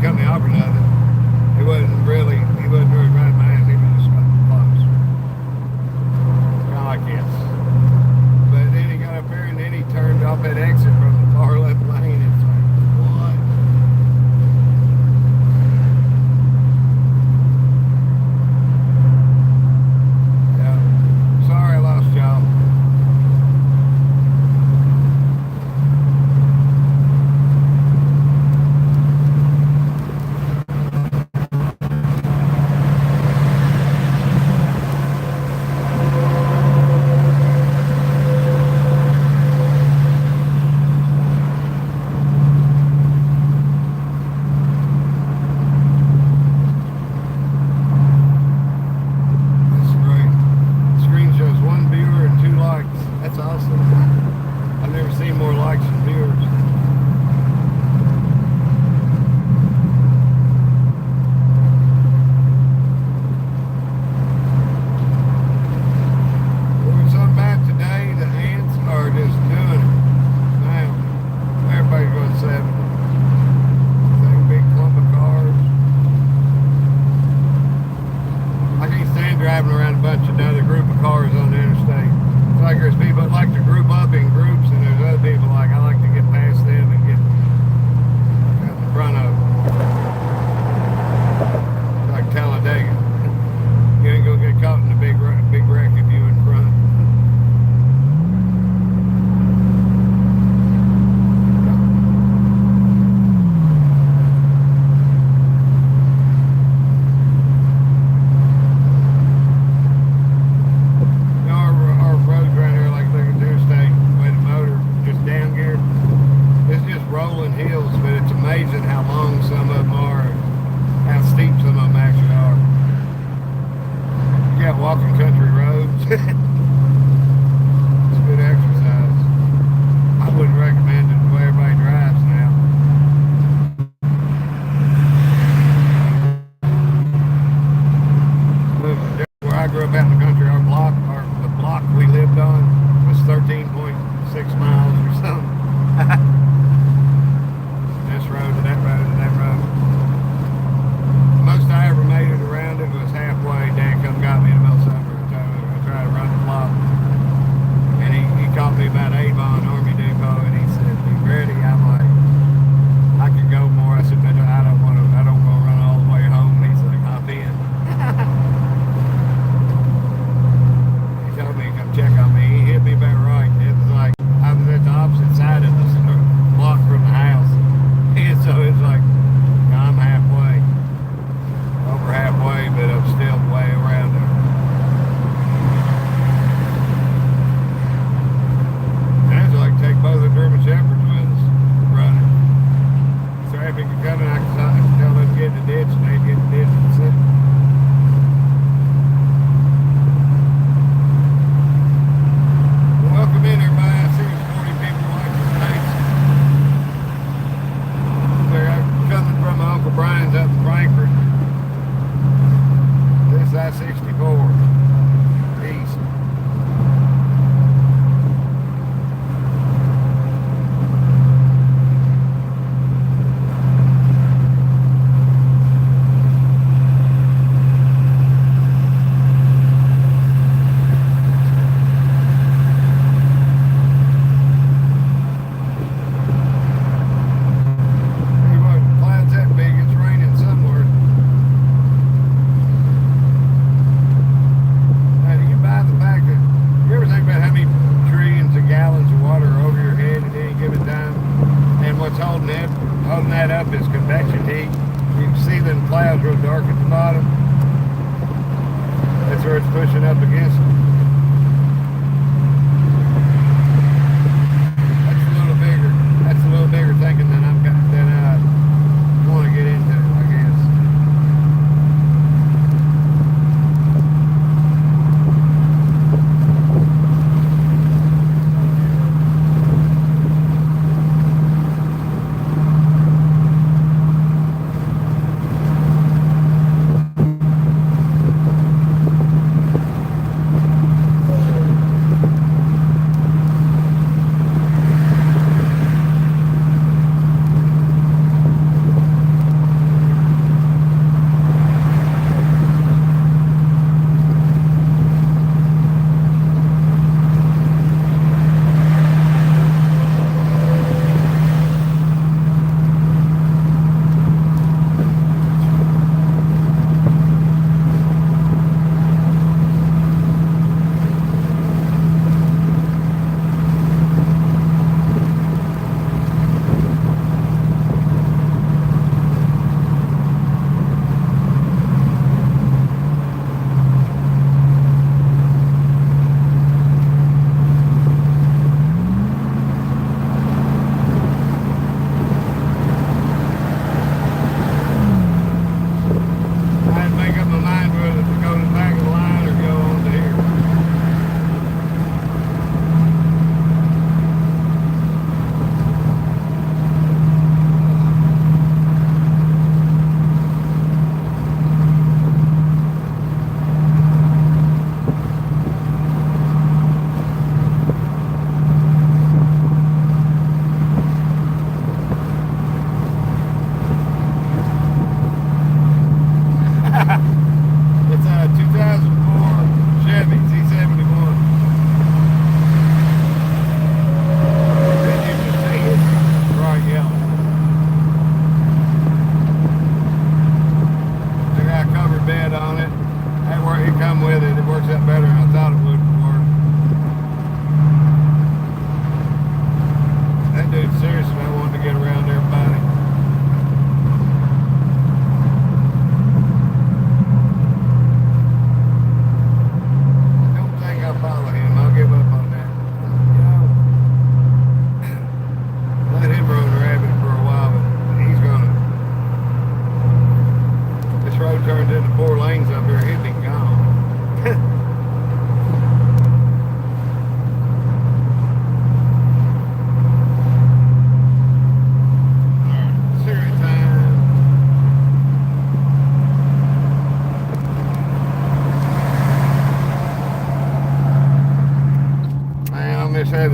company offered nothing. He wasn't really riding my ass. He was just close. Kind of like this. But then he got up there and then he turned off that exit from the far left lane. It's like, what? Yeah. Sorry I lost y'all. That's awesome. I've never seen more likes and viewers. Doing something about today, the ants are just doing it. Now, everybody's going 70. Same big clump of cars. I can't stand driving around a bunch of another group of cars on the interstate. Like there's people that like to group up in groups, and there's other people like I like to get past them and get out in front of them. Like Talladega. You ain't gonna get caught in a big wreck if you in front. Amazing how long some of them are and how steep some of them actually are. You got walking country roads. It's good exercise. I wouldn't recommend it the way everybody drives now. Where I grew up out in the country, the block we lived on was 13.6 miles or something. Road to that road to that road. The most I ever made it around it was halfway. Dan come got me in the middle of summer and I tried to run the block. And he caught me about Avon Army Depot and he said, "Be ready." I'm like, I could go more. I said, "But I don't want to run all the way home." And he's like, "Hop in." He told me to come check on me. He hit me about right. It was like I was at the opposite side of the block from the house. And so it's like, I'm halfway, over halfway, but I'm still way around there. That's like take both the German Shepherds with us, running. Traffic is coming, I can tell them to get in the ditch, and they get in the ditch and sit. Welcome in everybody, I see there's 40 people watching tonight. Coming from my Uncle Brian's up in Frankfurt. This is I-64 east. Holding that up is convection heat. You can see the clouds real dark at the bottom. That's where it's pushing up against it. That's a little bigger thinking than I want to get into, I guess.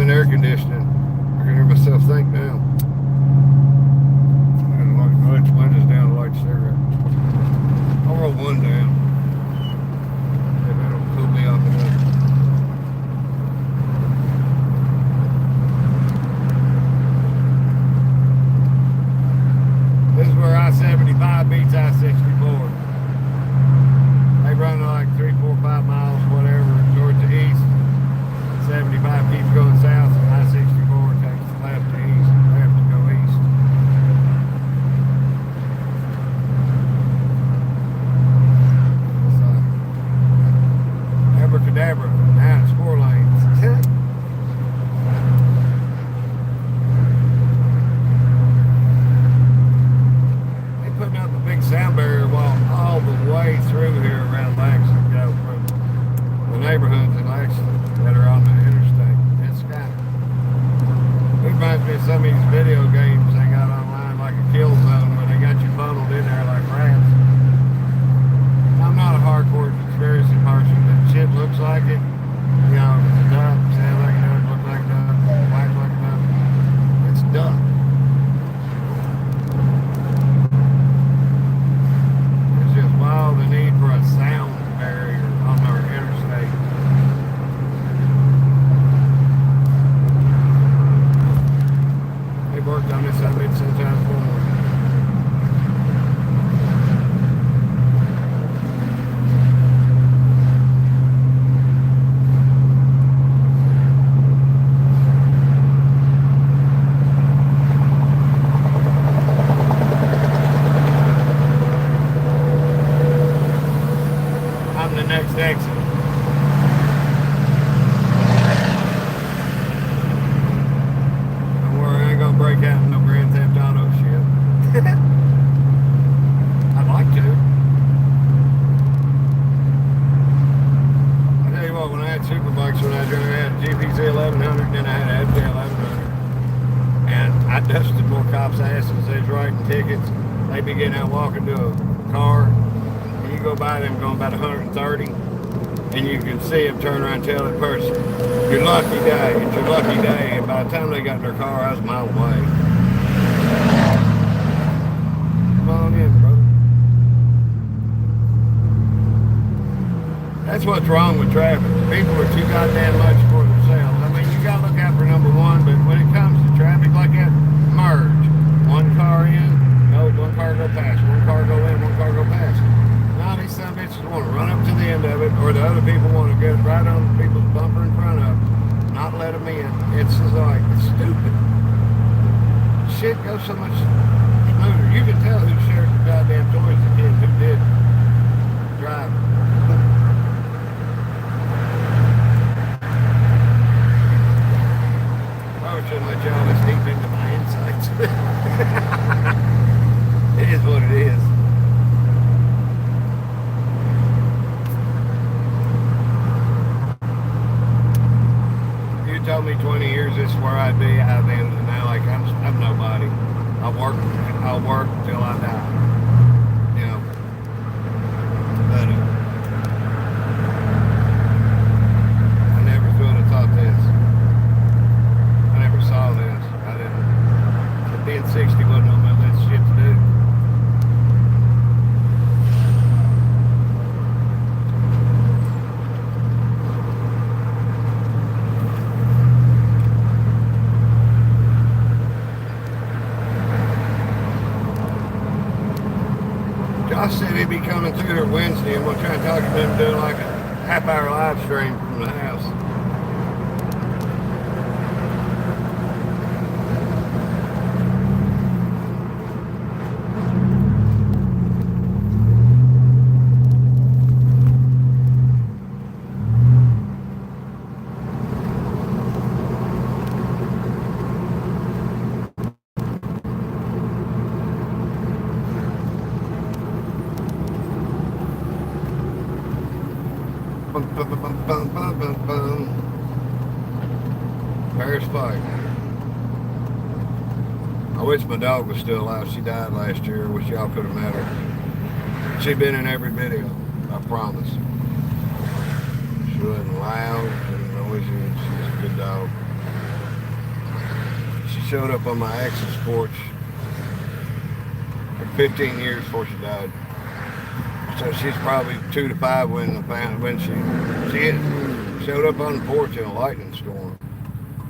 running air conditioning. I can hear myself think now. I'll let the windows down to light the cigarette. I'll roll one down. Maybe that'll cool me off enough. This is where I-75 beats I-64. They run like 3, 4, 5 miles, whatever, towards the east. 75 keeps going south, and I-64 takes left to east, left to go east. So, abracadabra, now it's 4 lanes. They putting up a big sound barrier wall all the way through here around Langston, you know, from the neighborhoods in Langston that are on the interstate. It's kind of, it reminds me of some of these video games they got online, like a kill zone, where they got you funneled in there like rats. I'm not a hardcore conspiracy person, but shit looks like it. You know, it's a duck, sounds like a duck, looks like a duck, quacks like a duck. It's duck. It's just wild the need for a sound barrier on our interstate. They worked on this subject since I was born. I'm the next exit. Don't worry, I ain't gonna break out in no Grand Theft Auto shit. I'd like to. I tell you what, when I had superbikes, when I drove, I had a GPZ 1100, and then I had an FJ 1100. And I dusted more cops' asses. They was writing tickets. They'd be getting out walking to a car. And you go by them going about 130. And you can see them turn around and tell that person, your lucky day, it's your lucky day. And by the time they got in their car, I was a mile away. Come on in, brother. That's what's wrong with traffic. People are too goddamn much for themselves. I mean, you gotta look out for number one, but when it comes to traffic like that, merge. One car in, no, one car go past, one car go in, one car go past. Now these some bitches want to run up to the end of it, or the other people want to get right on people's bumper in front of them, not let them in. It's just like, it's stupid. Shit goes so much smoother. You can tell who shared the goddamn toys the kids who did drive. I shouldn't let y'all this deep into my insights. It is what it is. You told me 20 years this is where I'd be, I'd be, and now like I'm nobody. I'll work till I die. You know. But I never would have thought this. I never saw this. I didn't. Being 60 wasn't on my list of shit to do. Josh said he'd be coming through here Wednesday, and we'll try and talk to him doing like a half-hour live stream from the house. There's Pike. I wish my dog was still alive. She died last year. I wish y'all could have met her. She'd been in every video, I promise. She wasn't loud, didn't noisy. She's a good dog. showed up on my ex's porch for 15 years before she died. So she's probably 2 to 5 when she showed up on the porch in a lightning storm,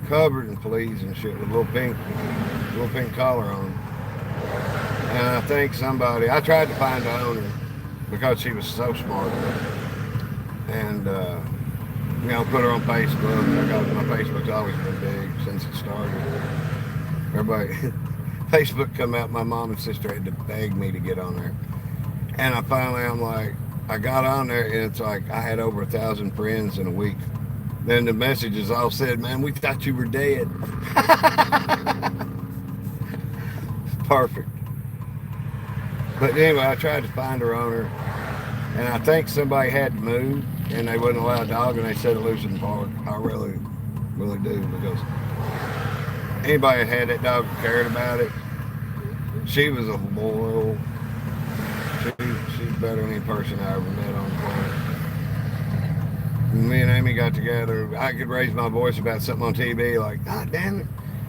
covered in fleas and shit, with a little pink collar on. And I think I tried to find the owner because she was so smart, and put her on Facebook. My Facebook's always been big since it started. Everybody, Facebook come out. My mom and sister had to beg me to get on there, and I got on there, and it's like I had over 1,000 friends in a week. Then the messages all said, "Man, we thought you were dead." Perfect. But anyway, I tried to find her owner, and I think somebody had to move, and they wouldn't allow a dog, and they set it loose in the park. I really, really do, because anybody that had that dog cared about it. She was a loyal. She's better than any person I ever met on the planet. Me and Amy got together. I could raise my voice about something on TV, like, "God damn it."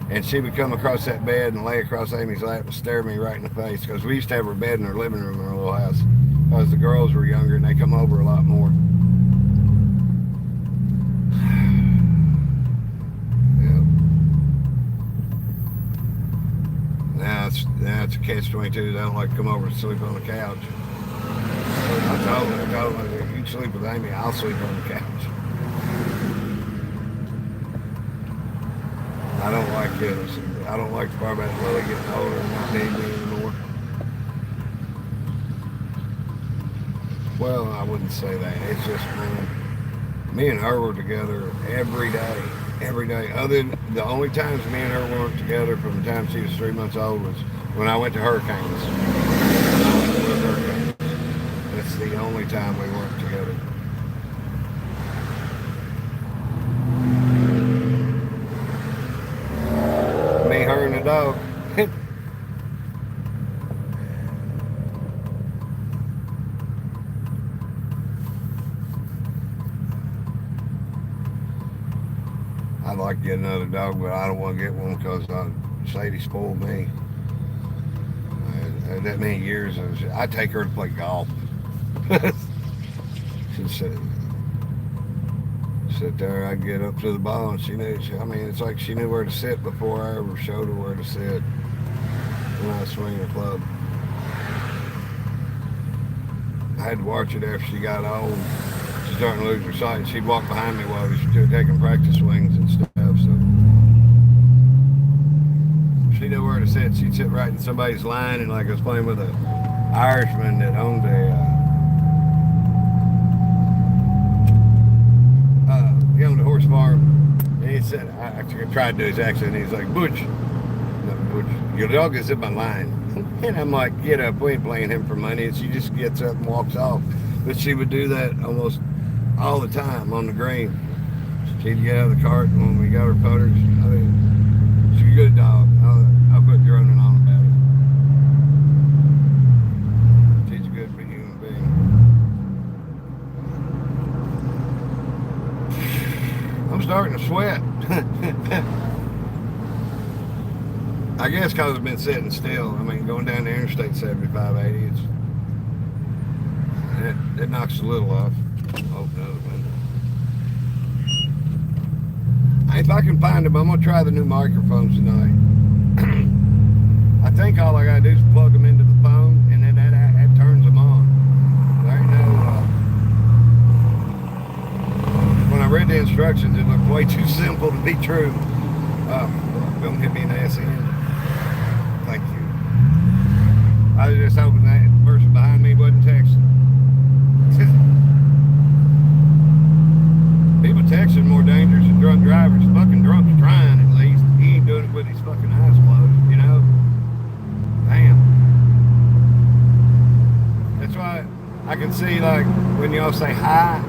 And she would come across that bed and lay across Amy's lap and stare me right in the face, because we used to have her bed in her living room in our little house, because the girls were younger and they come over a lot more. Yeah. Now it's a catch-22. They don't like to come over and sleep on the couch. I told her, if you sleep with Amy, I'll sleep on the couch. I don't like this. I don't like the part about Lily getting older and not needing me anymore. Well, I wouldn't say that. It's just, me and her were together every day. Every day. The only times me and her weren't together from the time she was 3 months old was when I went to hurricanes. That's the only time we weren't together. Me, her, and the dog. I'd like to get another dog, but I don't want to get one because Sadie spoiled me. That many years, I'd take her to play golf. She'd sit there, I'd get up to the ball, and it's like she knew where to sit before I ever showed her where to sit when I was swinging the club. I had to watch it after she got old. She's starting to lose her sight. She'd walk behind me while we were taking practice swings and stuff. So she knew where to sit. She'd sit right in somebody's line, and like I was playing with an Irishman that owned he owned a horse farm, and he said, I tried to do his accent, and he's like, "Butch, your dog is in my line." And I'm like, "Get up, we ain't playing him for money." And she just gets up and walks off. But she would do that almost all the time on the green. She'd get out of the cart, and when we got her putters, she's a good dog. I'll quit droning on about it. She's a good human being. I'm starting to sweat. I guess because I've been sitting still. Going down the Interstate 75, 80, it knocks a little off. Oh, no. If I can find them, I'm going to try the new microphones tonight. I think all I got to do is plug them into the phone, and then that turns them on. There ain't no... when I read the instructions, it looked way too simple to be true. Don't hit me in the ass end. Thank you. I was just hoping that person behind me wasn't texting. People texting more dangerous than drunk drivers. Fucking drunk's trying, at least. He ain't doing it with his fucking eyes closed, you know? Damn. That's why I can see, like, when y'all say hi,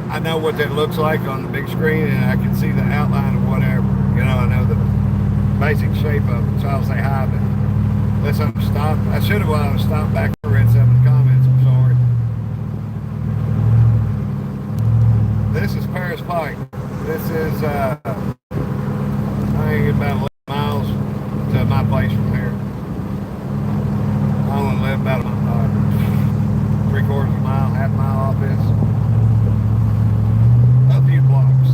I know what that looks like on the big screen, and I can see the outline of whatever. You know, I know the basic shape of it, so I'll say hi, but unless I'm stopped. I should have while I was stopped back and read some of the comments. I'm sorry. This is Pike. This is, I think about 11 miles 3/4 mile, half mile off this. A few blocks.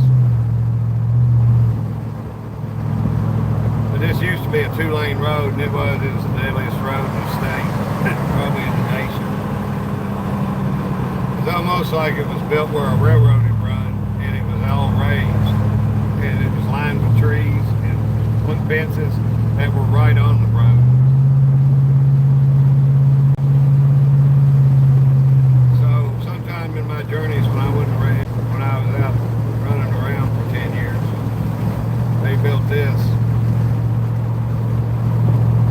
But this used to be a 2-lane road, and it was the deadliest road in the state, probably in the nation. It's almost like it was built where a railroad had run, and it was all raised, and it was lined with trees and wood fences that were right on the road. So sometime in my journeys when I was out running around for 10 years, they built this.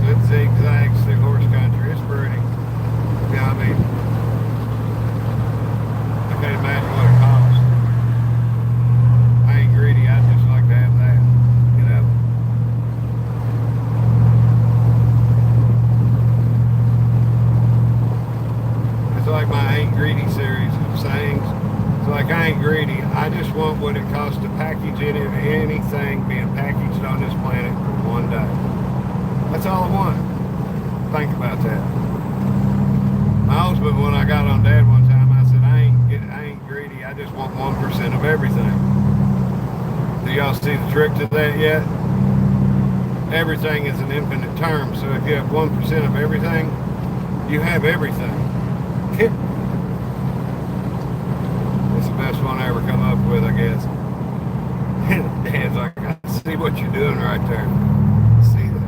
So it zigzags through horse country. It's pretty. Yeah, I mean, I can't imagine what it costs. I ain't greedy. I'd just like to have that, you know. It's like my I Ain't Greedy series of sayings. It's like I ain't greedy. I just want what it costs to package anything being packaged on this planet for one day. That's all I want. Think about that. My husband, when I got on Dad one time, I said, I ain't greedy. I just want 1% of everything. Do y'all see the trick to that yet? Everything is an infinite term. So if you have 1% of everything, you have everything. It's the best one I ever come up with, I guess. Dad's like, I see what you're doing right there. See that?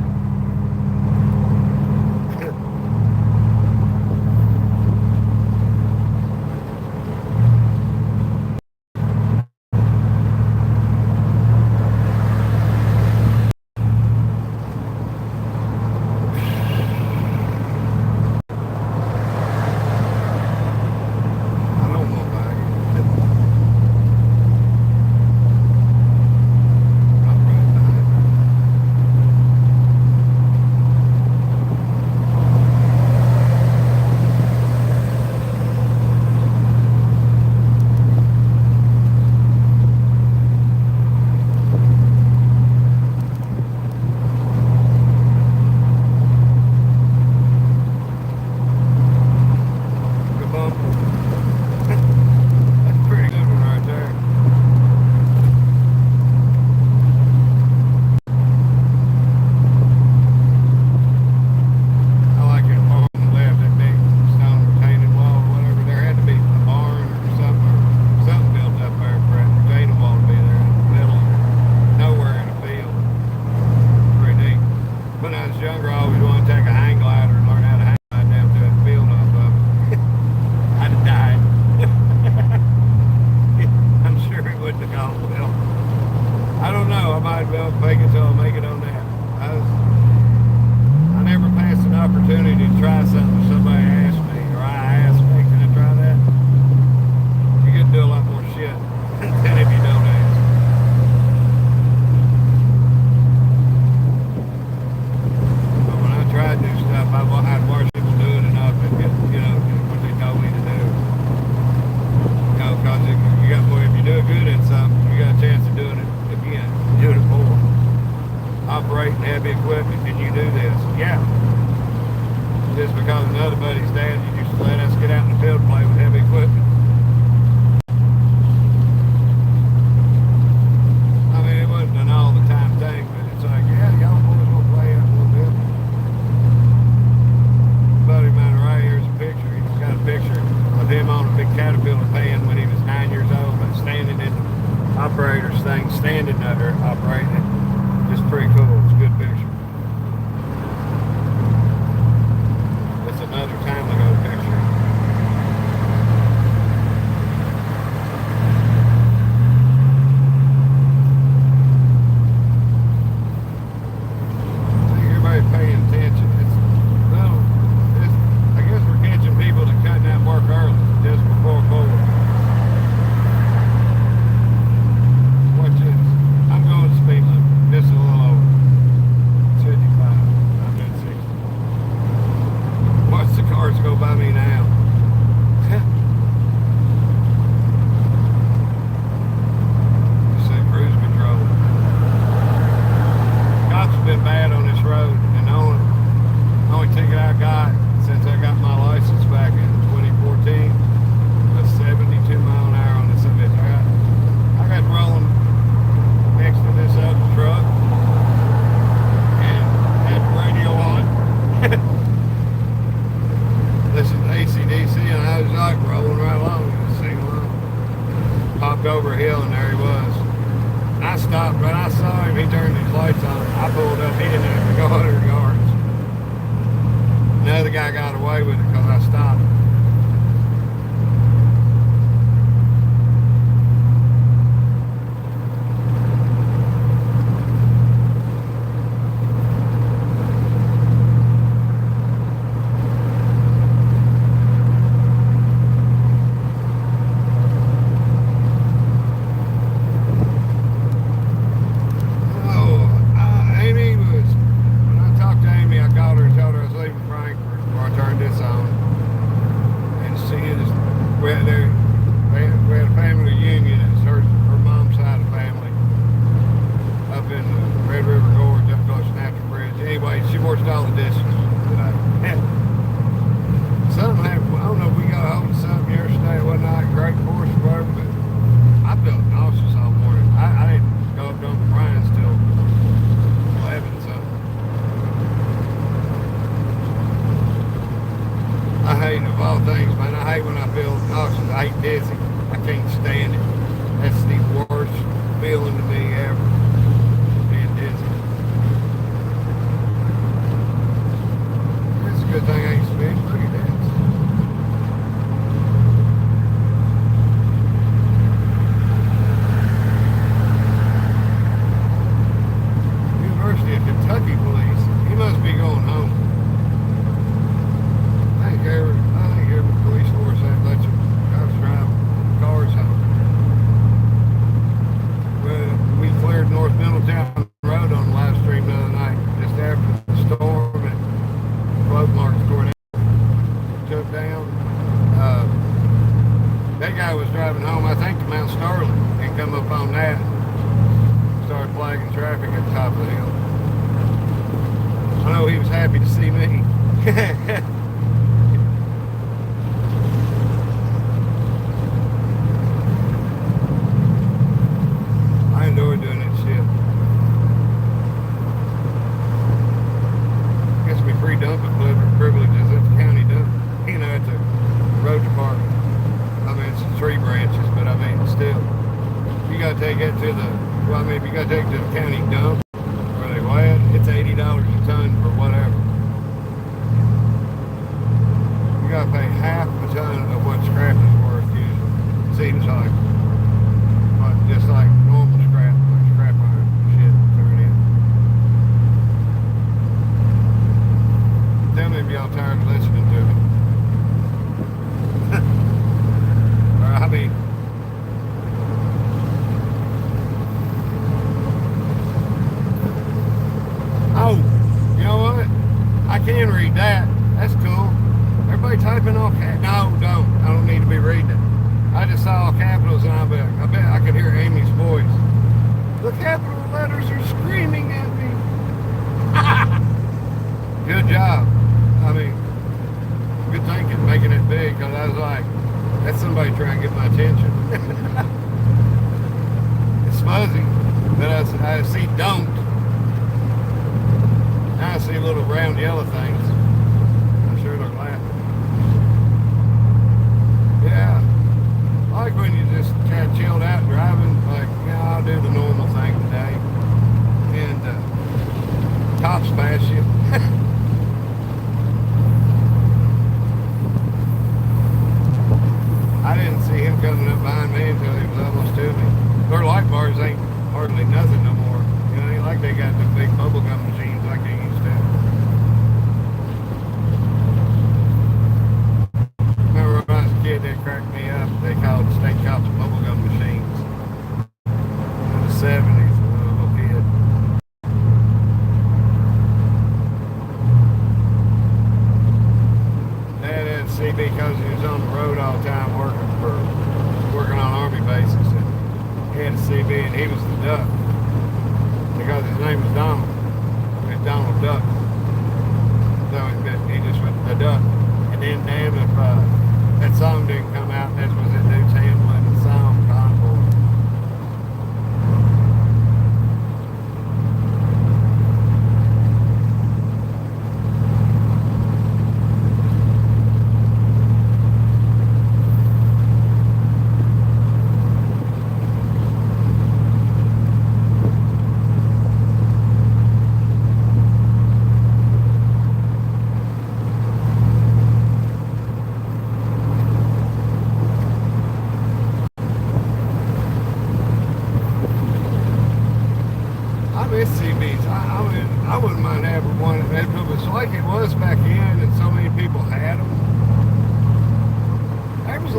Just a little over. walked over a hill and there he was. I stopped. When I saw him, he turned his lights on. I pulled up. He didn't have to go 100 yards. Another guy got away with it because I stopped.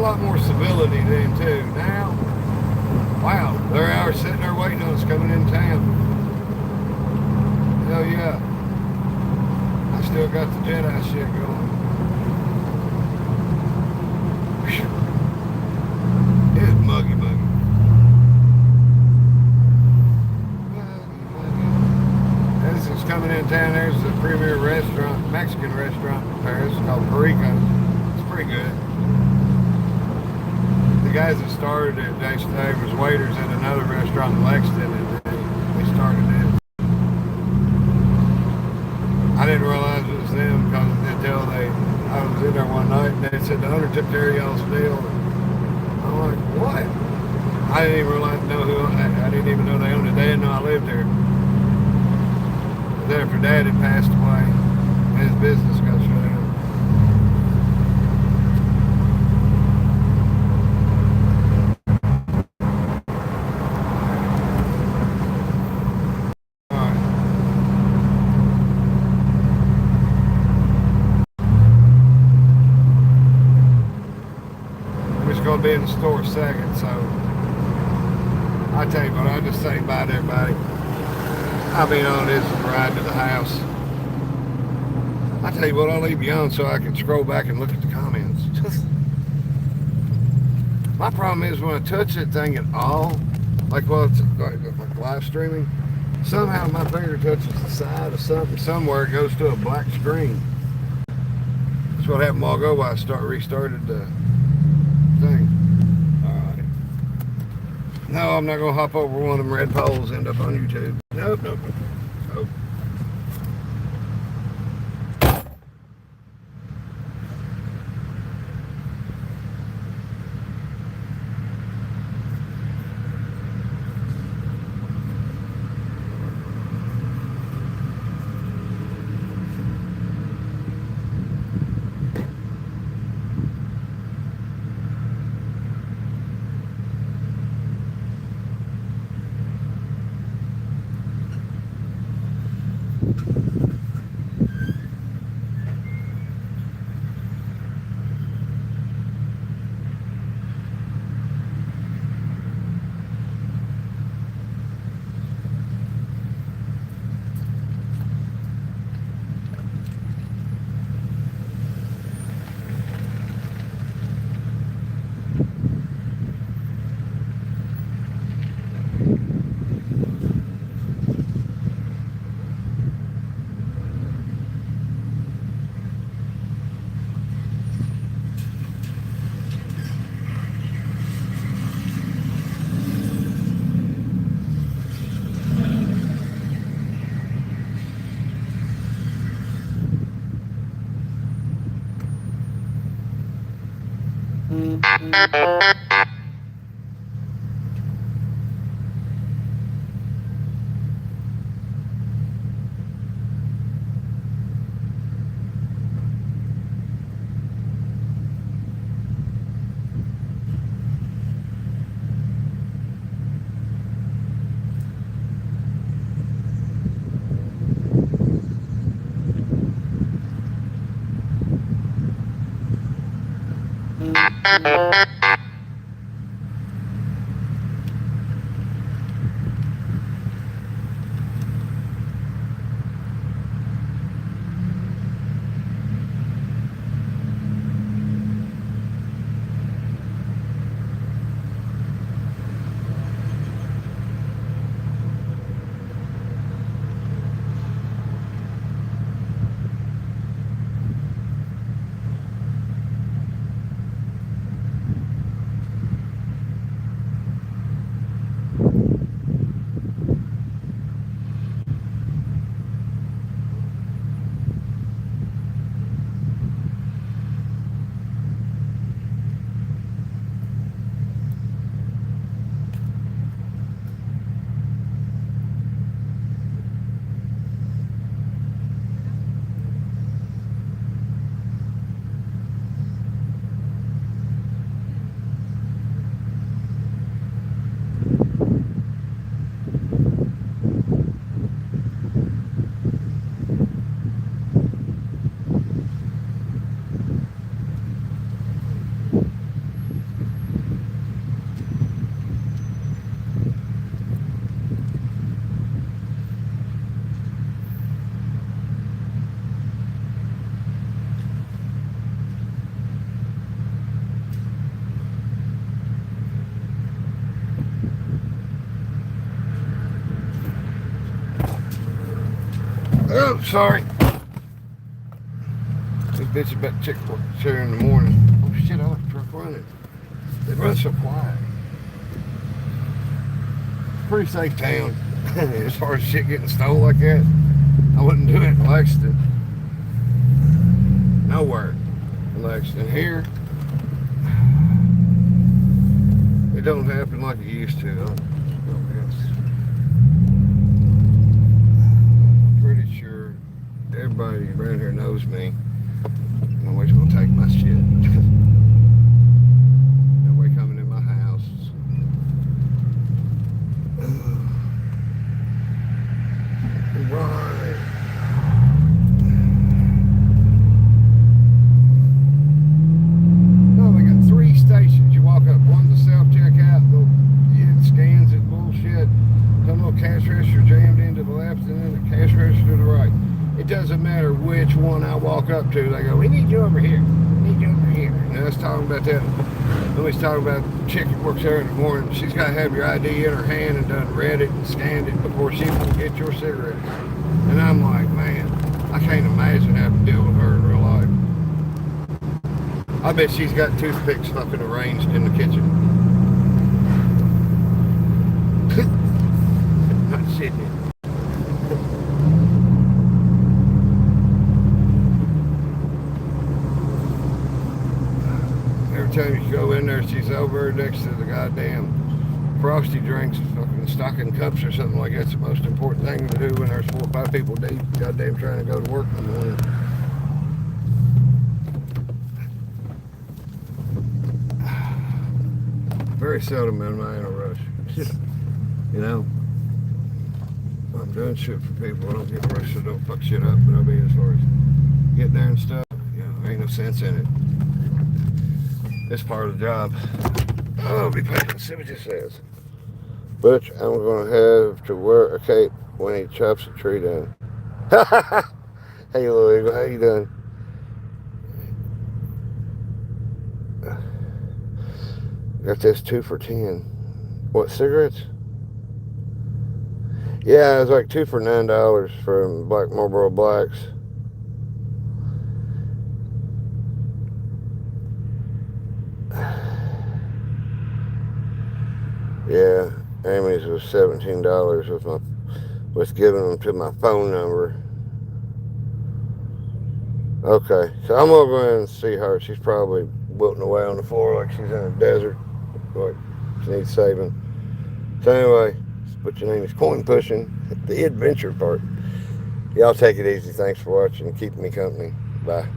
a lot more civility then too. Now, wow, they're out sitting there waiting on us coming in town. Hell yeah. I still got the Jedi shit going. It's muggy. This is coming in town. There's a premier restaurant, Mexican restaurant in Paris called Perico. It's pretty good. The guys that started it, they was waiters at another restaurant in Lexington, and they started it. I didn't realize it was them because until I was in there one night and they said the owner took care of y'all's deal. I'm like, what? I didn't even realize I didn't even know they owned it. They didn't know I lived there. But after Dad had passed away, and his business got shut down. Going to be in the store second, so I tell you what, I'll just say bye to everybody. I'll be on this ride to the house. I tell you what, I'll leave you on so I can scroll back and look at the comments. My problem is when I touch that thing at all, like it's like live streaming, somehow my finger touches the side of something somewhere, it goes to a black screen. That's what happened a while ago when I restarted the thing. Alright. No, I'm not going to hop over one of them red poles and end up on YouTube. Nope. Oh, sorry. This bitch is about to check for chair in the morning. Oh shit, I left the truck running. They run so quiet. Pretty safe town. As far as shit getting stolen like that, I wouldn't do it in Lexington. Nowhere in Lexington. Here, it don't happen like it used to. I'm pretty sure everybody around here knows me. Nobody's gonna take my shit. Nobody coming in my house. Right. No, they got 3 stations. You walk up, one's the self-checkout, it scans it, bullshit. Some little cash register jammed into the left and then the cash register to the right. It doesn't matter which one I walk up to. They go, we need you over here. We need you over here. And let's talk about that. Nobody's talking about the chick that works there in the morning. She's got to have your ID in her hand and done read it and scanned it before she will get your cigarettes. And I'm like, man, I can't imagine having to deal with her in real life. I bet she's got toothpicks fucking arranged in the kitchen. Not shitting. Every time you go in there, she's over next to the goddamn Frosty drinks, fucking stocking cups or something like that's the most important thing to do when there's 4 or 5 people deep, goddamn trying to go to work in the morning. Very seldom am I in a rush. You know? I'm doing shit for people. I don't get rushed, so don't fuck shit up, but I mean, as far as getting there and stuff, you know, there ain't no sense in it. It's part of the job. Oh, be patient. See what it says. Butch, I'm gonna have to wear a cape when he chops a tree down. Hey, little eagle, how you doing? Got this 2 for $10. What, cigarettes? Yeah, it was like 2 for $9 from Black Marlboro Blacks. Yeah, Amy's was $17 with giving them to my phone number. Okay, so I'm gonna go ahead and see her. She's probably wilting away on the floor like she's in a desert. Like she needs saving. So anyway, but your name is Coinpushing, the adventure part. Y'all take it easy. Thanks for watching and keeping me company. Bye.